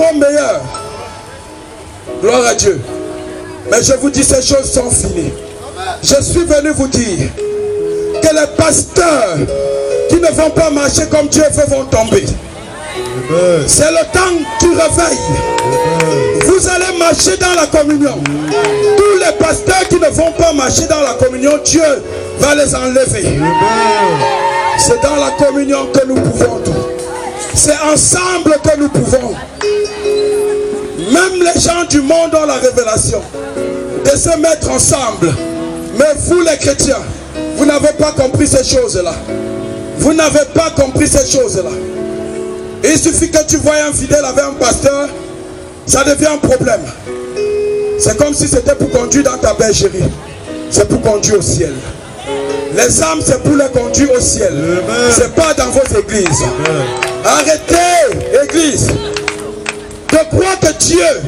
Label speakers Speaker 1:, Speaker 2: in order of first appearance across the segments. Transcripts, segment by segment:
Speaker 1: seront meilleurs. Gloire à Dieu. Mais je vous dis, ces choses sont finies. Je suis venu vous dire que les pasteurs qui ne vont pas marcher comme Dieu veut vont tomber. C'est le temps qui réveille. Vous allez marcher dans la communion. Tous les pasteurs qui ne vont pas marcher dans la communion, Dieu va les enlever. C'est dans la communion que nous pouvons tout. C'est ensemble que nous pouvons. Même les gens du monde ont la révélation de se mettre ensemble. Mais vous les chrétiens, vous n'avez pas compris ces choses-là. Vous n'avez pas compris ces choses-là. Il suffit que tu voies un fidèle avec un pasteur, ça devient un problème. C'est comme si c'était pour conduire dans ta bergerie. C'est pour conduire au ciel. Les âmes, c'est pour les conduire au ciel. C'est pas dans vos églises. Arrêtez, église, de croire que Dieu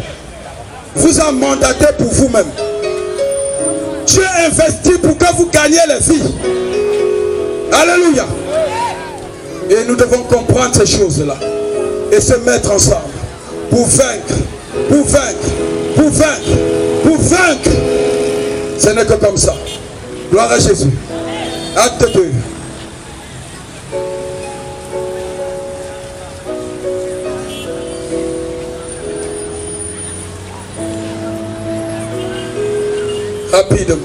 Speaker 1: vous a mandaté pour vous-même. Dieu investit pour que vous gagniez les vies. Alléluia. Et nous devons comprendre ces choses-là et se mettre ensemble pour vaincre, pour vaincre, pour vaincre, pour vaincre. Ce n'est que comme ça. Gloire à Jésus. Acte 2. Rapidement.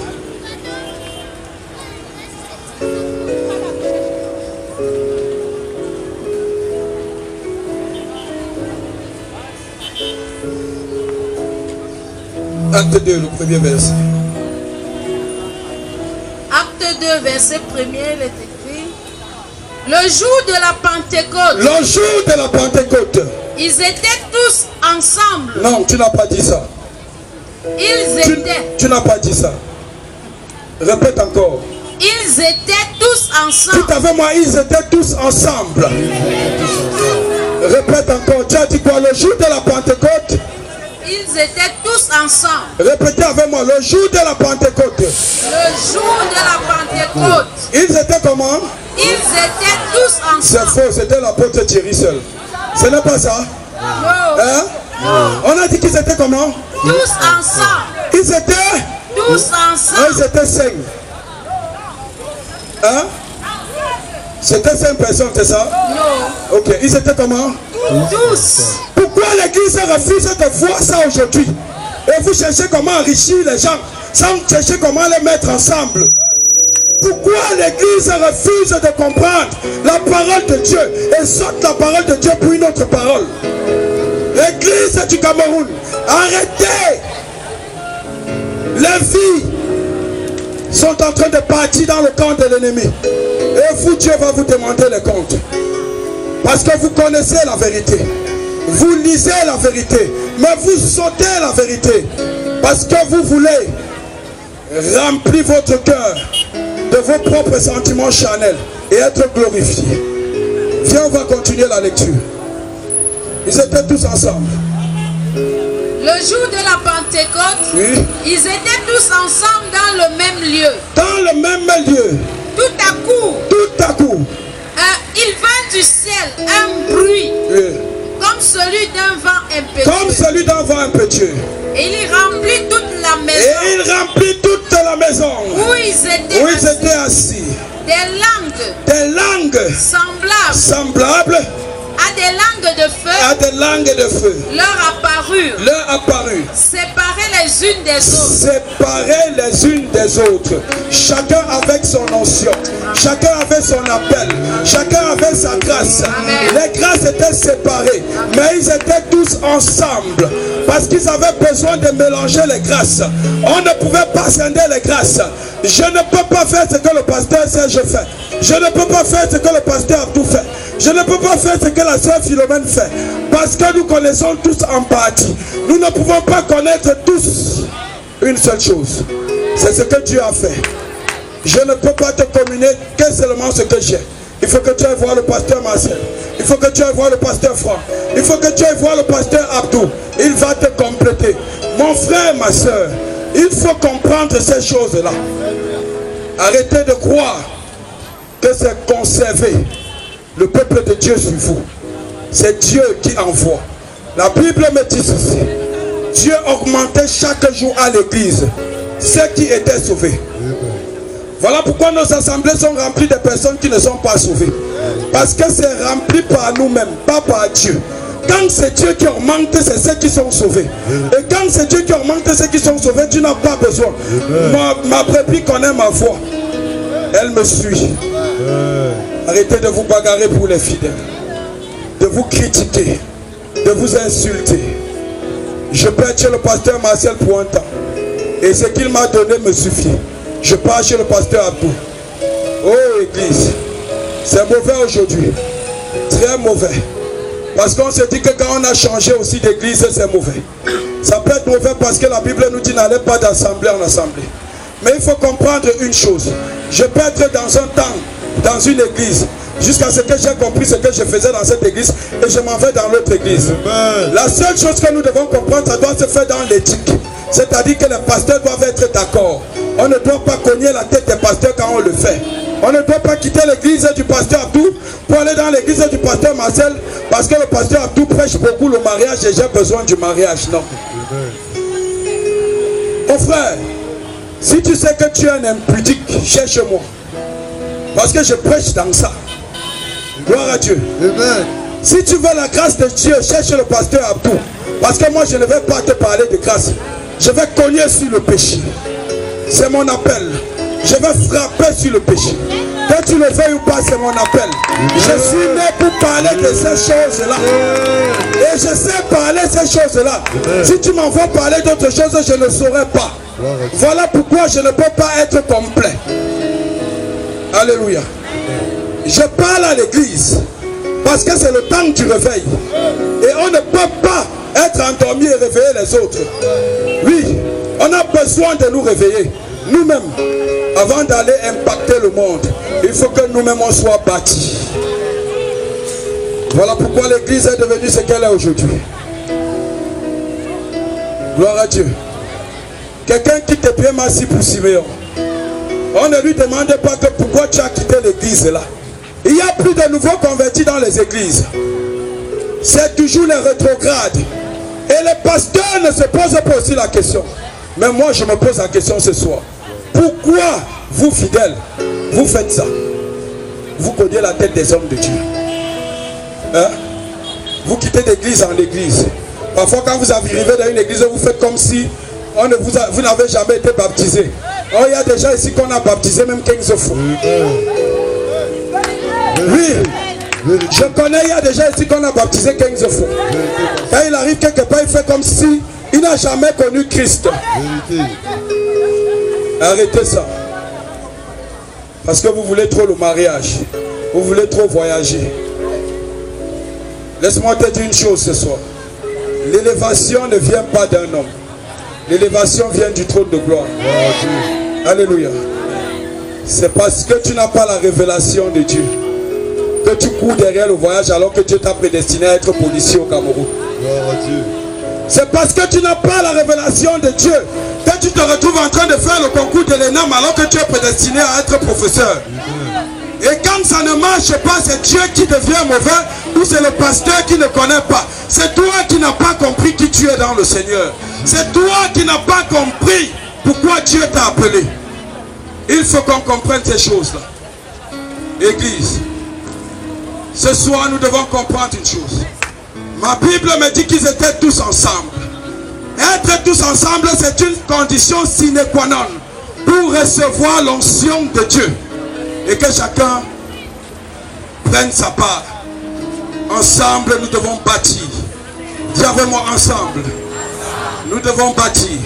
Speaker 1: Acte 2, le premier verset.
Speaker 2: Acte 2, verset 1er, il est écrit: le jour de la Pentecôte.
Speaker 1: Le jour de la Pentecôte.
Speaker 2: Ils étaient tous ensemble.
Speaker 1: Non, tu n'as pas dit ça.
Speaker 2: Ils étaient.
Speaker 1: Tu n'as pas dit ça. Répète encore.
Speaker 2: Ils étaient tous ensemble.
Speaker 1: Tout avec moi, ils étaient tous ensemble. Répète encore. Tu as dit quoi? Le jour de la Pentecôte.
Speaker 2: Ils étaient tous ensemble.
Speaker 1: Répétez avec moi. Le jour de la Pentecôte.
Speaker 2: Le jour de la Pentecôte.
Speaker 1: Ils étaient comment?
Speaker 2: Ils étaient tous ensemble.
Speaker 1: C'est faux. C'était l'apôtre Thierry seul. Ce n'est pas ça?
Speaker 2: Non.
Speaker 1: Hein? Non. On a dit qu'ils étaient comment?
Speaker 2: Tous ensemble.
Speaker 1: Ils étaient?
Speaker 2: Tous ensemble.
Speaker 1: Ils étaient 5. Hein? C'était 5 personnes, c'est ça?
Speaker 2: Non.
Speaker 1: Ok. Ils étaient comment?
Speaker 2: Tous.
Speaker 1: Pourquoi l'église refuse de voir ça aujourd'hui? Et vous cherchez comment enrichir les gens sans chercher comment les mettre ensemble? Pourquoi l'église refuse de comprendre la parole de Dieu et saute la parole de Dieu pour une autre parole? L'église du Cameroun, arrêtez! Les vies sont en train de partir dans le camp de l'ennemi. Et vous, Dieu va vous demander les comptes. Parce que vous connaissez la vérité. Vous lisez la vérité. Mais vous sautez la vérité. Parce que vous voulez remplir votre cœur de vos propres sentiments charnels et être glorifié. Viens, on va continuer la lecture. Ils étaient tous ensemble.
Speaker 2: Le jour de la Pentecôte,
Speaker 1: oui.
Speaker 2: Ils étaient tous ensemble dans le même lieu.
Speaker 1: Dans le même lieu.
Speaker 2: Tout à coup, il vint du ciel un bruit,
Speaker 1: oui.
Speaker 2: Comme celui d'un vent impétueux.
Speaker 1: Comme celui d'un vent impétueux.
Speaker 2: Et il remplit toute la maison.
Speaker 1: Et il remplit toute la maison.
Speaker 2: Où ils étaient
Speaker 1: assis.
Speaker 2: Des langues.
Speaker 1: Semblables.
Speaker 2: À des langues de feu.
Speaker 1: À des langues de feu.
Speaker 2: Leur apparut. Séparées les unes des autres.
Speaker 1: Séparées les unes des autres. Chacun avec son onction. Chacun avait son appel. Chacun avait sa grâce.
Speaker 2: Amen.
Speaker 1: Les grâces étaient séparées. Mais ils étaient tous ensemble. Parce qu'ils avaient besoin de mélanger les grâces. On ne pouvait pas scinder les grâces. Je ne peux pas faire ce que le pasteur Serge fait. Je ne peux pas faire ce que le pasteur Abdou fait. Je ne peux pas faire ce que la sœur Philomène fait. Parce que nous connaissons tous en partie. Nous ne pouvons pas connaître tous une seule chose. C'est ce que Dieu a fait. Je ne peux pas te communiquer seulement ce que j'ai. Il faut que tu ailles voir le pasteur Marcel. Il faut que tu ailles voir le pasteur Franck. Il faut que tu ailles voir le pasteur Abdou. Il va te compléter. Mon frère, ma soeur, il faut comprendre ces choses-là. Arrêtez de croire que c'est conservé. Le peuple de Dieu sur vous. C'est Dieu qui envoie. La Bible me dit ceci. Dieu augmentait chaque jour à l'église ceux qui étaient sauvés. Voilà pourquoi nos assemblées sont remplies de personnes qui ne sont pas sauvées. Parce que c'est rempli par nous-mêmes, pas par Dieu. Quand c'est Dieu qui augmente, c'est ceux qui sont sauvés. Et quand c'est Dieu qui augmente ceux qui sont sauvés, tu n'as pas besoin. Ma brebis connaît ma voix. Elle me suit. Arrêtez de vous bagarrer pour les fidèles. De vous critiquer. De vous insulter. Je pars chez le pasteur Marcel pour un temps. Et ce qu'il m'a donné me suffit. Je pars chez le pasteur Abdou. Oh église, c'est mauvais aujourd'hui. Très mauvais. Parce qu'on se dit que quand on a changé aussi d'église, c'est mauvais. Ça peut être mauvais parce que la Bible nous dit n'allez pas d'assemblée en assemblée. Mais il faut comprendre une chose. Je peux être dans un temps, dans une église, jusqu'à ce que j'ai compris ce que je faisais dans cette église et je m'en vais dans l'autre église. La seule chose que nous devons comprendre, ça doit se faire dans l'éthique. C'est-à-dire que les pasteurs doivent être d'accord. On ne doit pas cogner la tête des pasteurs quand on le fait. On ne doit pas quitter l'église du pasteur Abdou pour aller dans l'église du pasteur Marcel parce que le pasteur Abdou prêche beaucoup le mariage et j'ai besoin du mariage. Non. Mon frère, si tu sais que tu es un impudique, cherche-moi. Parce que je prêche dans ça. Gloire à Dieu. Amen. Si tu veux la grâce de Dieu, cherche le pasteur Abdou. Parce que moi je ne vais pas te parler de grâce. Je vais cogner sur le péché. C'est mon appel. Je vais frapper sur le péché. Que tu le veuilles ou pas, c'est mon appel. Je suis né pour parler de ces choses-là. Et je sais parler de ces choses-là. Si tu m'envoies parler d'autres choses, je ne saurais pas. Voilà pourquoi je ne peux pas être complet. Alléluia. Je parle à l'église. Parce que c'est le temps du réveil. Et on ne peut pas être endormi et réveiller les autres. Oui, on a besoin de nous réveiller. Nous-mêmes, avant d'aller impacter le monde, il faut que nous-mêmes on soit bâtis. Voilà pourquoi l'église est devenue ce qu'elle est aujourd'hui. Gloire à Dieu. Quelqu'un quitte tes pieds massifs pour Siméon. On ne lui demande pas que pourquoi tu as quitté l'église là. Il y a plus de nouveaux convertis dans les églises. C'est toujours les rétrogrades. Et les pasteurs ne se posent pas aussi la question. Mais moi je me pose la question ce soir. Pourquoi vous fidèles, vous faites ça? Vous cognez la tête des hommes de Dieu. Hein? Vous quittez d'église en église. Parfois quand vous arrivez dans une église, vous faites comme si vous n'avez jamais été baptisé. Oh, il y a des gens ici qu'on a baptisé même 15 fois. Oui, je connais, il y a des gens ici qu'on a baptisé 15 fois. Quand il arrive quelque part, il fait comme si il n'a jamais connu Christ. Arrêtez ça. Parce que vous voulez trop le mariage. Vous voulez trop voyager. Laisse-moi te dire une chose ce soir. L'élévation ne vient pas d'un homme. L'élévation vient du trône de gloire. Alléluia. C'est parce que tu n'as pas la révélation de Dieu que tu cours derrière le voyage alors que Dieu t'a prédestiné à être policier au Cameroun. C'est parce que tu n'as pas la révélation de Dieu que tu te retrouves en train de faire le concours de l'ENAM alors que tu es prédestiné à être professeur. Et quand ça ne marche pas, c'est Dieu qui devient mauvais ou c'est le pasteur qui ne connaît pas. C'est toi qui n'as pas compris qui tu es dans le Seigneur. C'est toi qui n'as pas compris pourquoi Dieu t'a appelé. Il faut qu'on comprenne ces choses-là. Église, ce soir nous devons comprendre une chose. Ma Bible me dit qu'ils étaient tous ensemble. Être tous ensemble, c'est une condition sine qua non pour recevoir l'onction de Dieu. Et que chacun prenne sa part. Ensemble, nous devons bâtir. Dis avec moi, ensemble. Nous devons bâtir.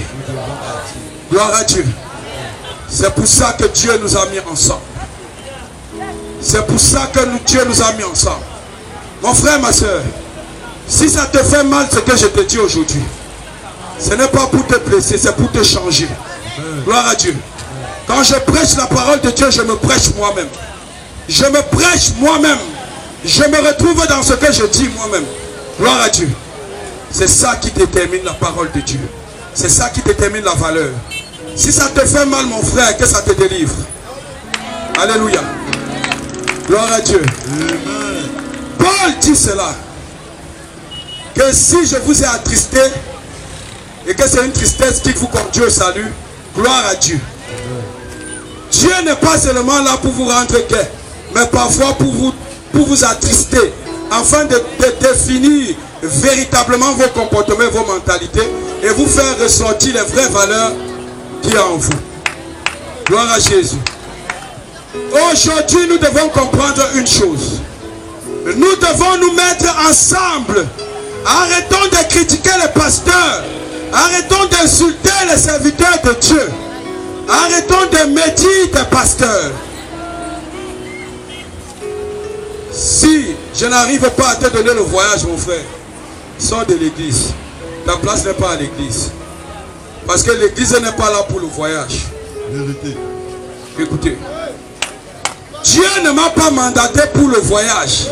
Speaker 1: Gloire à Dieu. C'est pour ça que Dieu nous a mis ensemble. C'est pour ça que Dieu nous a mis ensemble. Mon frère, ma soeur, si ça te fait mal ce que je te dis aujourd'hui, ce n'est pas pour te blesser, c'est pour te changer. Gloire à Dieu. Quand je prêche la parole de Dieu, je me prêche moi-même. Je me prêche moi-même. Je me retrouve dans ce que je dis moi-même. Gloire à Dieu. C'est ça qui détermine la parole de Dieu. C'est ça qui détermine la valeur. Si ça te fait mal, mon frère, que ça te délivre. Alléluia. Gloire à Dieu. Paul dit cela. que si je vous ai attristé et que c'est une tristesse qui vous conduit au salut, gloire à Dieu. Dieu n'est pas seulement là pour vous rendre gai, mais parfois pour vous attrister, afin de définir véritablement vos comportements, vos mentalités, et vous faire ressortir les vraies valeurs qu'il y a en vous. Gloire à Jésus. Aujourd'hui, nous devons comprendre une chose. Nous devons nous mettre ensemble. Arrêtons de critiquer les pasteurs. Arrêtons d'insulter les serviteurs de Dieu. Arrêtons de médire des pasteurs. Si je n'arrive pas à te donner le voyage, mon frère, sors de l'église. Ta place n'est pas à l'église. Parce que l'église n'est pas là pour le voyage. Vérité. Écoutez. Dieu ne m'a pas mandaté pour le voyage.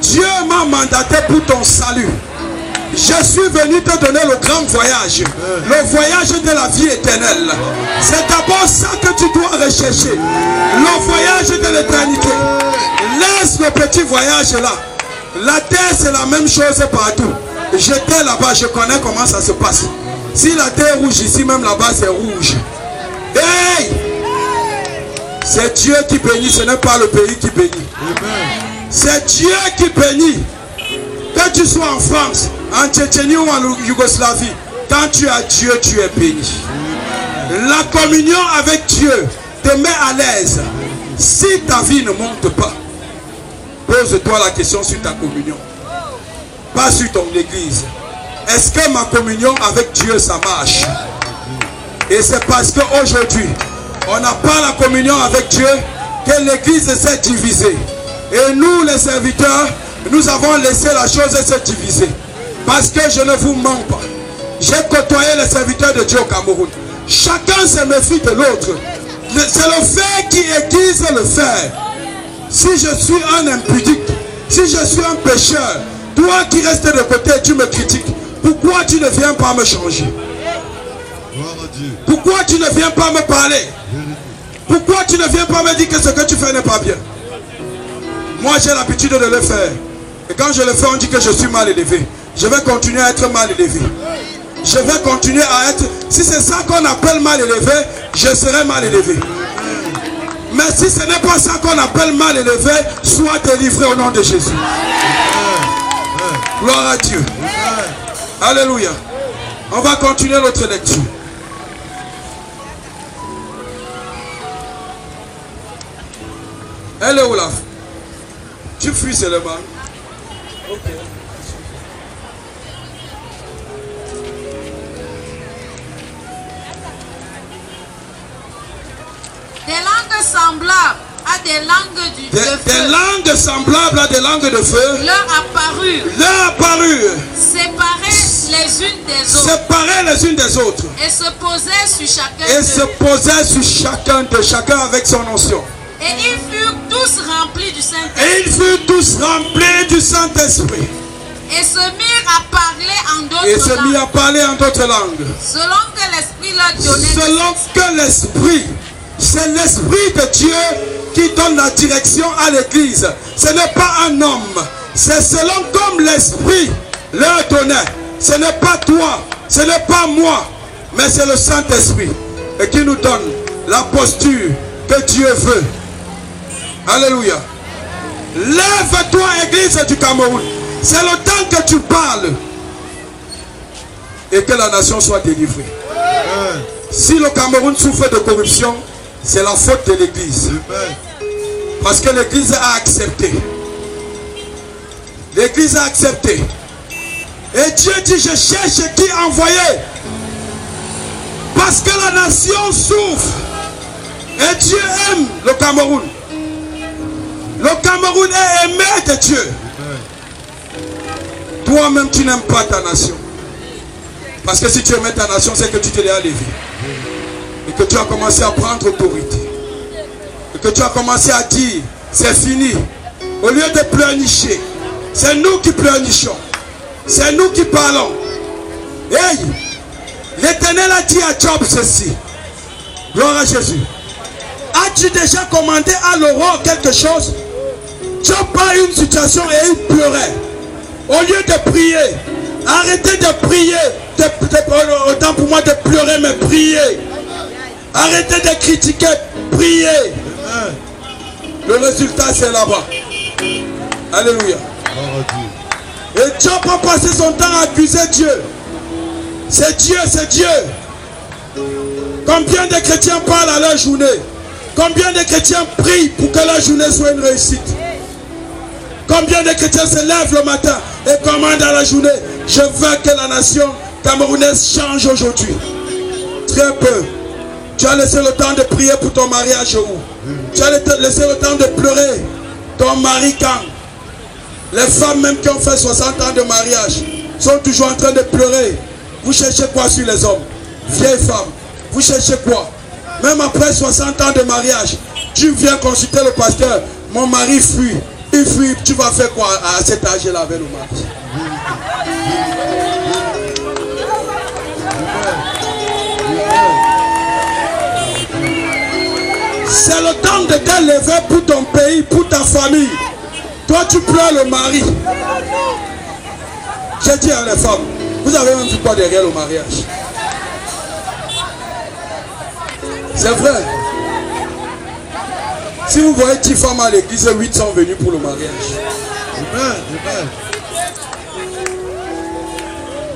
Speaker 1: Dieu m'a mandaté pour ton salut. Je suis venu te donner le grand voyage. Le voyage de la vie éternelle. C'est d'abord ça que tu dois rechercher. Le voyage de l'éternité. Laisse le petit voyage là. La terre c'est la même chose partout. J'étais là-bas, je connais comment ça se passe. Si la terre est rouge ici, même là-bas c'est rouge. Hey! C'est Dieu qui bénit, ce n'est pas le pays qui bénit. C'est Dieu qui bénit. Que tu sois en France, en Tchétchénie ou en Yougoslavie, quand tu as Dieu, tu es béni. La communion avec Dieu te met à l'aise. Si ta vie ne monte pas, pose-toi la question sur ta communion. Pas sur ton église. Est-ce que ma communion avec Dieu, ça marche? Et c'est parce qu'aujourd'hui, on n'a pas la communion avec Dieu que l'église s'est divisée. Et nous, les serviteurs, nous avons laissé la chose se diviser. Parce que je ne vous mens pas. J'ai côtoyé les serviteurs de Dieu au Cameroun. Chacun se méfie de l'autre. C'est le fait qui aiguise le fer. Si je suis un impudique, si je suis un pécheur, toi qui restes de côté, tu me critiques. Pourquoi tu ne viens pas me changer? Pourquoi tu ne viens pas me parler? Pourquoi tu ne viens pas me dire que ce que tu fais n'est pas bien? Moi j'ai l'habitude de le faire. Et quand je le fais, on dit que je suis mal élevé. Je vais continuer à être mal élevé. Je vais continuer à être... Si c'est ça qu'on appelle mal élevé, je serai mal élevé. Mais si ce n'est pas ça qu'on appelle mal élevé, sois délivré au nom de Jésus. Gloire à Dieu. Alléluia. On va continuer notre lecture. Elle est où là? Tu fuis seulement. Ok.
Speaker 2: Des langues semblables à des langues de feu.
Speaker 1: Des langues semblables à des langues de feu.
Speaker 2: Leur apparurent. Séparées les unes des autres.
Speaker 1: Séparées les unes des autres.
Speaker 2: Et se posaient sur chacun.
Speaker 1: Et se posaient sur chacun avec son onction.
Speaker 2: Et ils furent tous remplis du Saint-Esprit.
Speaker 1: Et ils furent tous remplis du Saint-Esprit.
Speaker 2: Et se mirent à parler en d'autres langues.
Speaker 1: Et se mirent à parler en d'autres langues.
Speaker 2: Selon que l'Esprit leur donnait.
Speaker 1: Selon que l'Esprit. C'est l'Esprit de Dieu qui donne la direction à l'église. Ce n'est pas un homme. C'est selon comme l'Esprit leur donnait. Ce n'est pas toi. Ce n'est pas moi. Mais c'est le Saint-Esprit. Et qui nous donne la posture que Dieu veut. Alléluia. Lève-toi, église du Cameroun. C'est le temps que tu parles. Et que la nation soit délivrée. Si le Cameroun souffre de corruption, c'est la faute de l'église. Parce que l'église a accepté. L'église a accepté. Et Dieu dit, je cherche qui envoyer. Parce que la nation souffre. Et Dieu aime le Cameroun. Le Cameroun est aimé de Dieu. Toi-même, tu n'aimes pas ta nation. Parce que si tu aimais ta nation, c'est que tu te l'as levé. Et que tu as commencé à prendre autorité. Et que tu as commencé à dire, c'est fini. Au lieu de pleurnicher, c'est nous qui pleurnichons. C'est nous qui parlons. Hey! L'Éternel a dit à Job ceci. Gloire à Jésus. As-tu déjà commandé à l'aurore quelque chose? Job a eu une situation et il pleurait. Au lieu de prier, Arrêtez de prier. Autant pour moi de pleurer, mais priez. Arrêtez de critiquer, priez. Le résultat, c'est là-bas. Alléluia. Et Dieu n'a pas passé son temps à accuser Dieu. C'est Dieu, c'est Dieu. Combien de chrétiens parlent à leur journée? Combien de chrétiens prient pour que leur journée soit une réussite? Combien de chrétiens se lèvent le matin et commandent à la journée: je veux que la nation camerounaise change aujourd'hui? Très peu. Tu as laissé le temps de prier pour ton mariage où? Tu as laissé le temps de pleurer ton mari quand? Les femmes même qui ont fait 60 ans de mariage sont toujours en train de pleurer. Vous cherchez quoi sur les hommes? Vieilles femmes, vous cherchez quoi? Même après 60 ans de mariage, tu viens consulter le pasteur: mon mari fuit. Il fuit, tu vas faire quoi à cet âge-là avec le mari? C'est le temps de te lever pour ton pays, pour ta famille. Toi, tu pleures le mari. J'ai dit à les femmes, vous avez même vu quoi derrière le mariage? C'est vrai. Si vous voyez 10 femmes à l'église, 8 sont venues pour le mariage.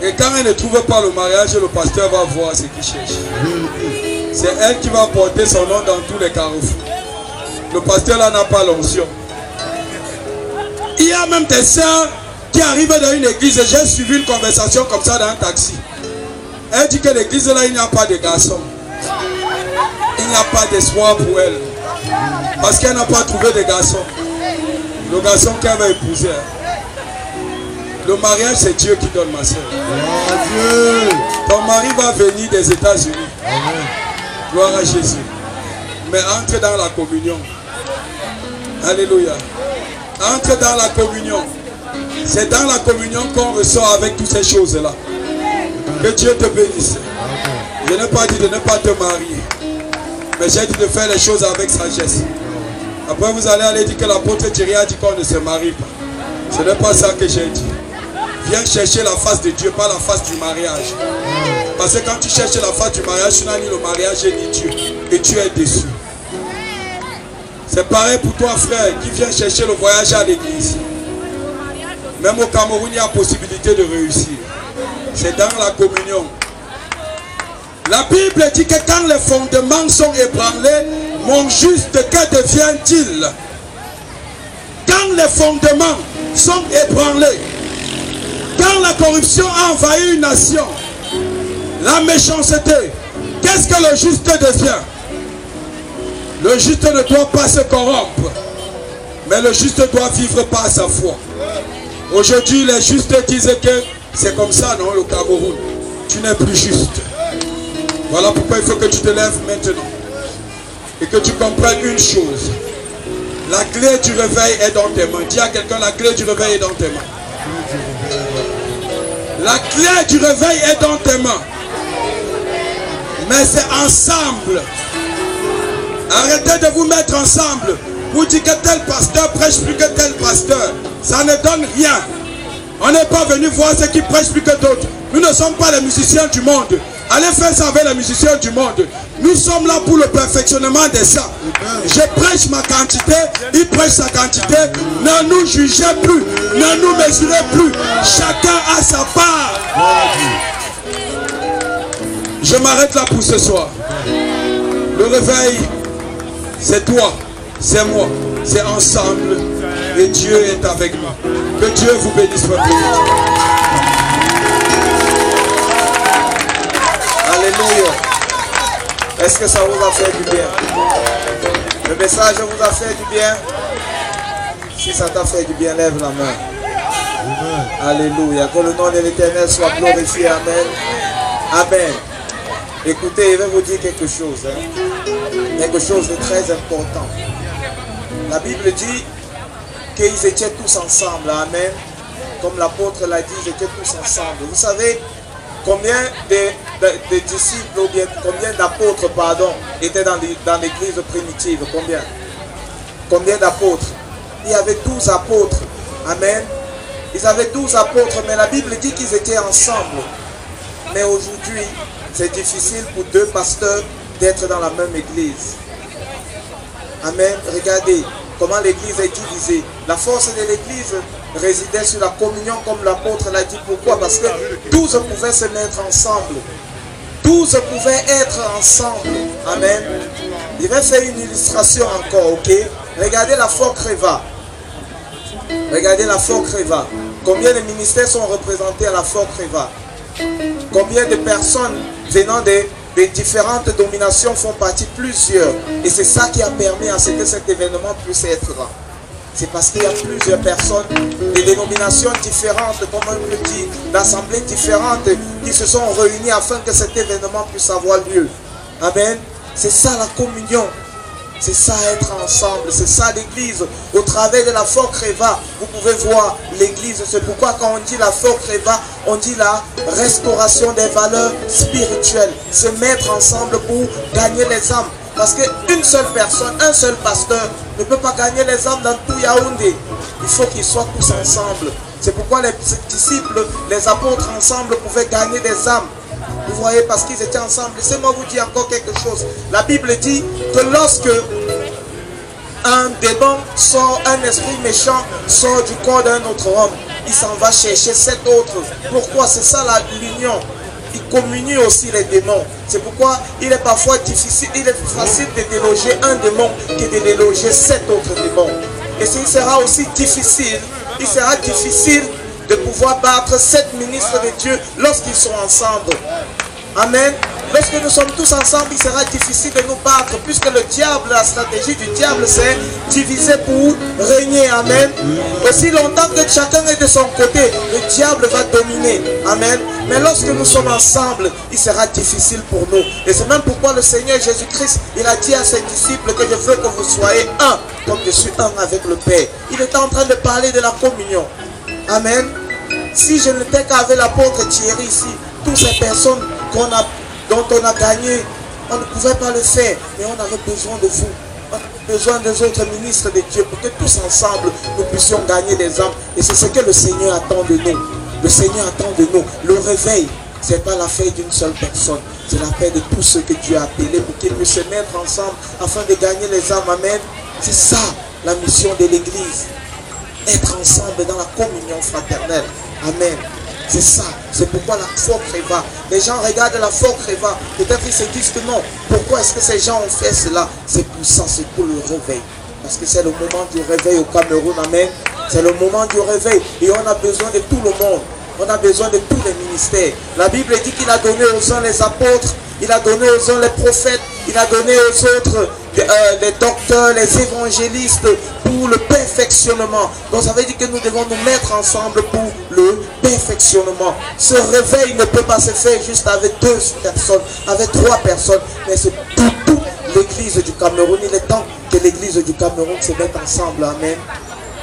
Speaker 1: Et quand elle ne trouve pas le mariage, le pasteur va voir ce qu'il cherche. C'est elle qui va porter son nom dans tous les carrefours. Le pasteur là n'a pas l'onction. Il y a même des sœurs qui arrivent dans une église. J'ai suivi une conversation comme ça dans un taxi. Elle dit que l'église là, il n'y a pas de garçons. Il n'y a pas d'espoir pour elle. Parce qu'elle n'a pas trouvé de garçon. Le garçon qu'elle va épouser. Le mariage, c'est Dieu qui donne, ma soeur. Ton mari va venir des États-Unis. Gloire à Jésus. Mais entre dans la communion. Alléluia. Entre dans la communion. C'est dans la communion qu'on ressort avec toutes ces choses-là. Que Dieu te bénisse. Je n'ai pas dit de ne pas te marier. Mais j'ai dit de faire les choses avec sagesse. Après vous allez aller dire que l'apôtre Thierry a dit qu'on ne se marie pas. Ce n'est pas ça que j'ai dit. Viens chercher la face de Dieu, pas la face du mariage. Parce que quand tu cherches la face du mariage, tu n'as ni le mariage ni Dieu. Et tu es déçu. C'est pareil pour toi, frère, qui vient chercher le voyage à l'église. Même au Cameroun, il y a possibilité de réussir. C'est dans la communion. La Bible dit que quand les fondements sont ébranlés, mon juste, que devient-il? Quand les fondements sont ébranlés, quand la corruption a envahi une nation, la méchanceté, qu'est-ce que le juste devient? Le juste ne doit pas se corrompre, mais le juste doit vivre par sa foi. Aujourd'hui, les justes disent que c'est comme ça, non, le Cameroun. Tu n'es plus juste. Voilà pourquoi il faut que tu te lèves maintenant. Et que tu comprennes une chose. La clé du réveil est dans tes mains. Dis à quelqu'un: la clé du réveil est dans tes mains. La clé du réveil est dans tes mains. Mais c'est ensemble. Arrêtez de vous mettre ensemble. Vous dites que tel pasteur prêche plus que tel pasteur. Ça ne donne rien. On n'est pas venu voir ceux qui prêchent plus que d'autres. Nous ne sommes pas les musiciens du monde. Allez faire ça avec les musiciens du monde. Nous sommes là pour le perfectionnement des saints. Je prêche ma quantité, il prêche sa quantité. Ne nous jugez plus, ne nous mesurez plus. Chacun a sa part. Je m'arrête là pour ce soir. Le réveil, c'est toi, c'est moi, c'est ensemble. Et Dieu est avec nous. Que Dieu vous bénisse.
Speaker 3: Alléluia. Est-ce que ça vous a fait du bien? Le message vous a fait du bien? Si ça t'a fait du bien, lève la main. Alléluia. Que le nom de l'Éternel soit glorifié. Amen. Amen. Écoutez, je vais vous dire quelque chose. Quelque chose de très important. La Bible dit qu'ils étaient tous ensemble. Amen. Comme l'apôtre l'a dit, ils étaient tous ensemble. Vous savez combien de disciples ou bien combien d'apôtres, pardon, étaient dans l'église primitive? Combien d'apôtres? Il y avait 12 apôtres. Amen. Ils avaient 12 apôtres, mais la Bible dit qu'ils étaient ensemble. Mais aujourd'hui, c'est difficile pour 2 pasteurs d'être dans la même église. Amen. Regardez comment l'église est divisée. La force de l'église résidait sur la communion, comme l'apôtre l'a dit. Pourquoi? Parce que 12 pouvaient se mettre ensemble. 12 pouvaient être ensemble. Amen. Je vais faire une illustration encore, ok? Regardez la Fort Creva. Regardez la Fort Creva. Combien de ministères sont représentés à la Fort Creva? Combien de personnes venant des différentes dominations font partie? Plusieurs. Et c'est ça qui a permis à ce que cet événement puisse être là. C'est parce qu'il y a plusieurs personnes, des dénominations différentes, comme on peut dire, d'assemblées différentes, qui se sont réunies afin que cet événement puisse avoir lieu. Amen. C'est ça la communion. C'est ça être ensemble. C'est ça l'église. Au travers de la Fort Creva, vous pouvez voir l'église. C'est pourquoi quand on dit la Fort Creva, on dit la restauration des valeurs spirituelles. Se mettre ensemble pour gagner les âmes. Parce qu'une seule personne, un seul pasteur ne peut pas gagner les âmes dans tout Yaoundé. Il faut qu'ils soient tous ensemble. C'est pourquoi les disciples, les apôtres ensemble pouvaient gagner des âmes. Vous voyez, parce qu'ils étaient ensemble. Laissez-moi vous dire encore quelque chose. La Bible dit que lorsque un démon sort, un esprit méchant sort du corps d'un autre homme, il s'en va chercher 7 autres. Pourquoi? C'est ça l'union. Il communie aussi les démons. C'est pourquoi il est parfois difficile, il est facile de déloger un démon que de déloger 7 autres démons. Et il sera aussi difficile, de pouvoir battre 7 ministres de Dieu lorsqu'ils sont ensemble. Amen. Lorsque nous sommes tous ensemble, il sera difficile de nous battre, puisque le diable, la stratégie du diable, c'est diviser pour régner. Amen. Aussi longtemps que chacun est de son côté, le diable va dominer. Amen. Mais lorsque nous sommes ensemble, il sera difficile pour nous. Et c'est même pourquoi le Seigneur Jésus-Christ, il a dit à ses disciples que je veux que vous soyez un, comme je suis un avec le Père. Il était en train de parler de la communion. Amen. Si je n'étais qu'avec l'apôtre Thierry ici, toutes ces personnes dont on a gagné, on ne pouvait pas le faire, mais on avait besoin de vous. On avait besoin des autres ministres de Dieu pour que tous ensemble, nous puissions gagner des âmes. Et c'est ce que le Seigneur attend de nous. Le Seigneur attend de nous. Le réveil, ce n'est pas l'affaire d'une seule personne. C'est l'affaire de tous ceux que Dieu a appelés pour qu'ils puissent se mettre ensemble afin de gagner les âmes. Amen. C'est ça la mission de l'Église. Être ensemble dans la communion fraternelle. Amen. C'est ça. C'est pourquoi la Fort Creva. Les gens regardent la Fort Creva. Peut-être ils se disent que non. Pourquoi est-ce que ces gens ont fait cela? C'est pour ça, c'est pour le réveil. Parce que c'est le moment du réveil au Cameroun. Amen. C'est le moment du réveil. Et on a besoin de tout le monde. On a besoin de tous les ministères. La Bible dit qu'il a donné aux uns les apôtres. Il a donné aux uns les prophètes. Il a donné aux autres les docteurs, les évangélistes pour le perfectionnement. Donc ça veut dire que nous devons nous mettre ensemble pour le perfectionnement. Ce réveil ne peut pas se faire juste avec 2 personnes, avec 3 personnes, mais c'est pour toute l'église du Cameroun. Il est temps que l'église du Cameroun se mette ensemble. Amen.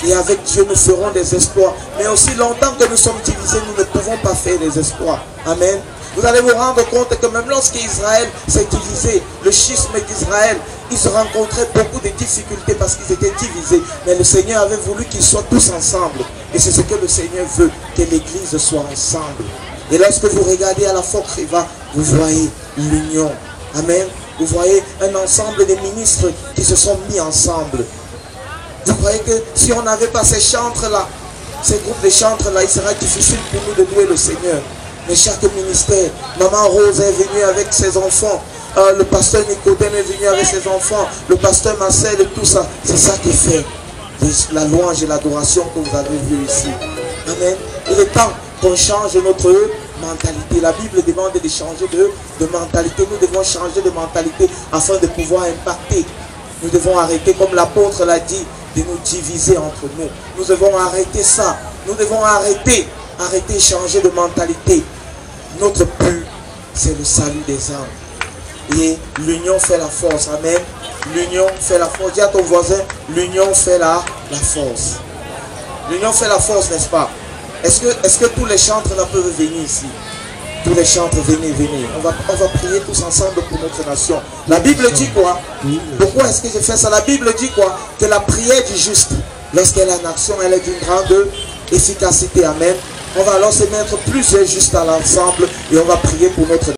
Speaker 3: Et avec Dieu, nous ferons des exploits. Mais aussi longtemps que nous sommes divisés, nous ne pouvons pas faire des exploits. Amen. Vous allez vous rendre compte que même lorsqu'Israël s'est divisé, le schisme d'Israël, ils se rencontraient beaucoup de difficultés parce qu'ils étaient divisés. Mais le Seigneur avait voulu qu'ils soient tous ensemble. Et c'est ce que le Seigneur veut, que l'église soit ensemble. Et lorsque vous regardez à la Fort Creva, vous voyez l'union. Amen. Vous voyez un ensemble de ministres qui se sont mis ensemble. Vous voyez que si on n'avait pas ces chantres-là, ces groupes de chantres-là, il sera difficile pour nous de louer le Seigneur. Mais chaque ministère, Maman Rose est venue avec ses enfants, le pasteur Nicodème est venu avec ses enfants, le pasteur Marcel et tout ça. C'est ça qui fait la louange et l'adoration que vous avez vu ici. Amen. Il est temps qu'on change notre mentalité. La Bible demande de changer de mentalité. Nous devons changer de mentalité afin de pouvoir impacter. Nous devons arrêter, comme l'apôtre l'a dit, de nous diviser entre nous. Nous devons arrêter ça. Nous devons arrêter, changer de mentalité. Notre but, c'est le salut des âmes. Et l'union fait la force. Amen. L'union fait la force. Dis à ton voisin, l'union fait la force. L'union fait la force, n'est-ce pas? Est-ce que tous les chantres là peuvent venir ici? Tous les chantres, venez. On va prier tous ensemble pour notre nation. La Bible dit quoi? Pourquoi est-ce que je fais ça? La Bible dit quoi? Que la prière du juste, lorsqu'elle est en action, elle est d'une grande efficacité. Amen. On va alors se mettre plusieurs juste à l'ensemble et on va prier pour notre